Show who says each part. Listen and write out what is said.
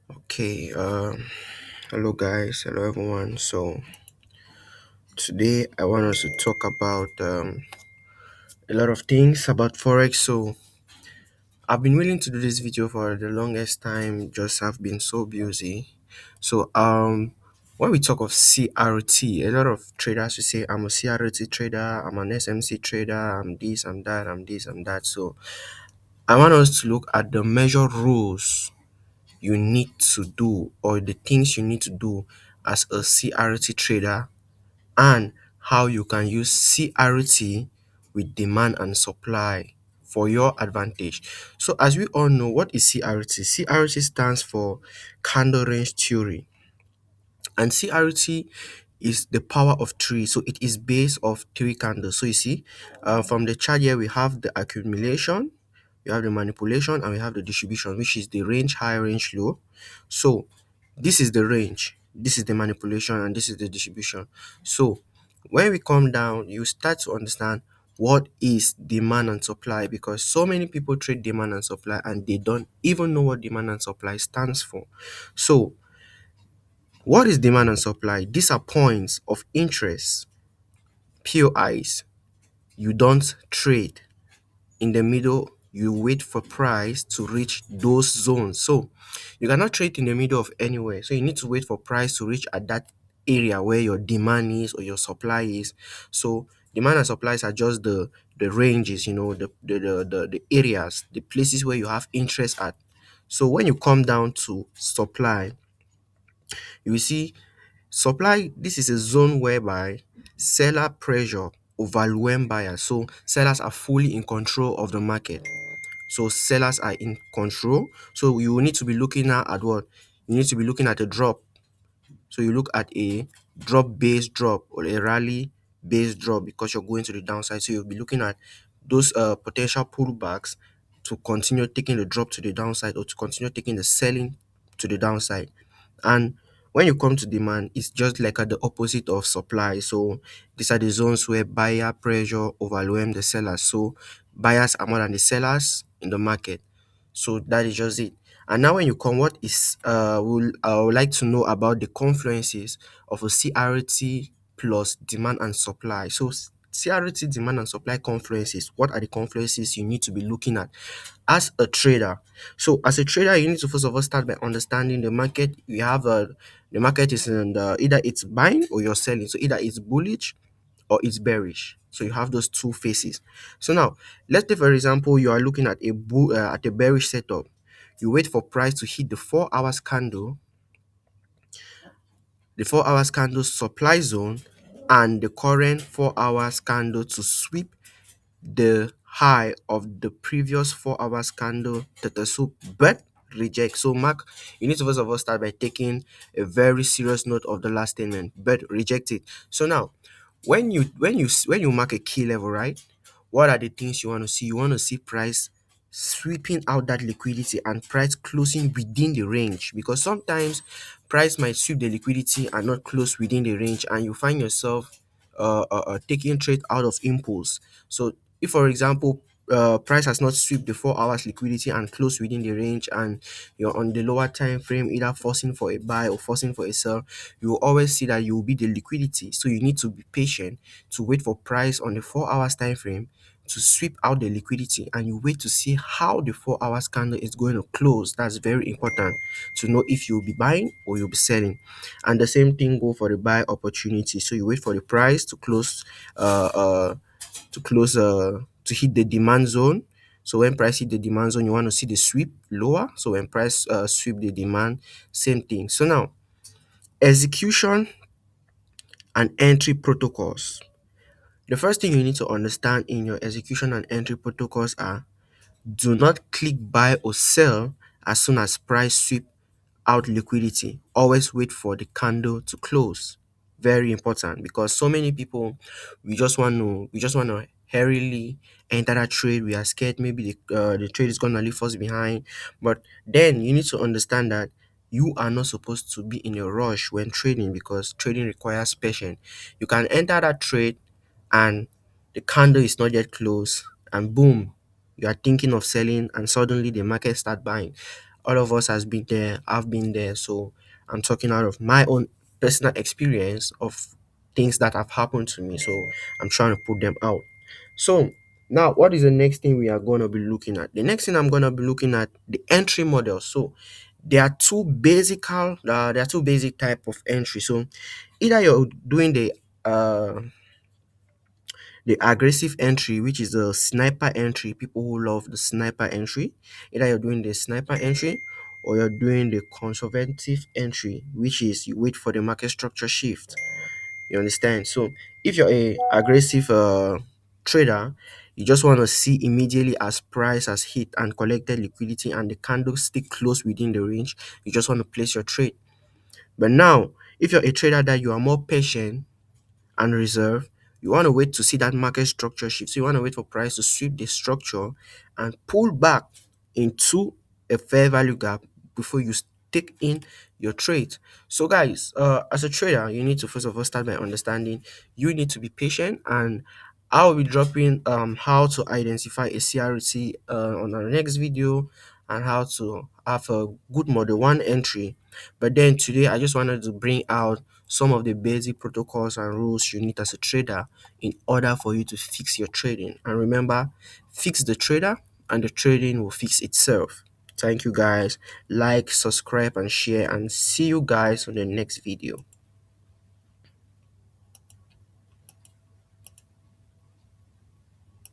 Speaker 1: Okay, hello guys, hello everyone. So today I want us to talk about a lot of things about forex. So I've been willing to do this video for the longest time. Just have been so busy. So when we talk of CRT, a lot of traders will say I'm a CRT trader, I'm an SMC trader, I'm this, I'm that, I'm this, I'm that. So I want us to look at the measure rules you need to do or the things you need to do as a CRT trader and how you can use CRT with demand and supply for your advantage. So as we all know, what is CRT? CRT stands for Candle Range Theory, and CRT is the power of three. So it is based of three candles. So you see, from the chart here we have the accumulation, we have the manipulation, and we have the distribution, which is the range high, range low. So this is the range, this is the manipulation, and this is the distribution. So when we come down, you start to understand what is demand and supply, because so many people trade demand and supply and they don't even know what demand and supply stands for. So what is demand and supply? These are points of interest, POIs. You don't trade in the middle, you wait for price to reach those zones. So you cannot trade in the middle of anywhere. So you need to wait for price to reach at that area where your demand is or your supply is. So demand and supplies are just the ranges, the areas, the places where you have interest at. So when you come down to supply, you will see supply. This is a zone whereby seller pressure overwhelm buyers. So sellers are fully in control of the market. So sellers are in control. So you will need to be looking at what? You need to be looking at a drop. So you look at a drop-based drop or a rally-based drop because you're going to the downside. So you'll be looking at those potential pullbacks to continue taking the drop to the downside or to continue taking the selling to the downside. And when you come to demand, it's just like at the opposite of supply. So these are the zones where buyer pressure overwhelm the sellers. So buyers are more than the sellers in the market. So that is just it. And now when you come, what is I would like to know about the confluences of a CRT plus demand and supply. So CRT demand and supply confluences. What are the confluences you need to be looking at as a trader? So as a trader, you need to first of all start by understanding the market. You have the market is in either it's buying or you're selling. So either it's bullish or it's bearish. So you have those two phases. So now let's say for example you are looking at at a bearish setup. You wait for price to hit the 4 hours candle, the 4 hours candle supply zone, and the current 4 hours candle to sweep the high of the previous 4 hours candle so but reject. So mark, you need to first of all start by taking a very serious note of the last statement, but reject it. So now when you mark a key level, right, what are the things you want to see? You want to see price sweeping out that liquidity and price closing within the range, because sometimes price might sweep the liquidity and not close within the range, and you find yourself taking trade out of impulse. So if for example price has not swept the 4 hours liquidity and closed within the range, and you're on the lower time frame either forcing for a buy or forcing for a sell, you will always see that you will be the liquidity. So you need to be patient to wait for price on the 4 hours time frame to sweep out the liquidity, and you wait to see how the 4 hours candle is going to close. That's very important to know if you'll be buying or you'll be selling. And the same thing go for the buy opportunity. So you wait for the price to close uh, uh to hit the demand zone. So when price hit the demand zone, you want to see the sweep lower. So when price sweep the demand, same thing. So now execution and entry protocols. The first thing you need to understand in your execution and entry protocols are: do not click buy or sell as soon as price sweep out liquidity. Always wait for the candle to close. Very important, because so many people, we just want to hurriedly enter that trade. We are scared maybe the trade is gonna leave us behind. But then you need to understand that you are not supposed to be in a rush when trading, because trading requires patience. You can enter that trade and the candle is not yet closed, and boom, you are thinking of selling and suddenly the market start buying. all of us has been there. I've been there. So I'm talking out of my own personal experience of things that have happened to me. So I'm trying to put them out. So now, what is the next thing we are going to be looking at? The next thing I'm going to be looking at the entry model. So there are two basic type of entry. So either you're doing the aggressive entry, which is the sniper entry. People who love the sniper entry, either you're doing the sniper entry or you're doing the conservative entry, which is you wait for the market structure shift. You understand? So if you're a aggressive trader, you just want to see immediately as price has hit and collected liquidity and the candlestick close within the range, you just want to place your trade. But now, if you're a trader that you are more patient and reserve, you want to wait to see that market structure shift. So you want to wait for price to sweep the structure and pull back into a fair value gap before you take in your trade. So guys, as a trader, you need to first of all start by understanding you need to be patient, and I will be dropping how to identify a CRT on our next video, and how to have a good model one entry. But then today I just wanted to bring out some of the basic protocols and rules you need as a trader in order for you to fix your trading. And remember, fix the trader and the trading will fix itself. Thank you guys. Like, subscribe, and share, and see you guys on the next video.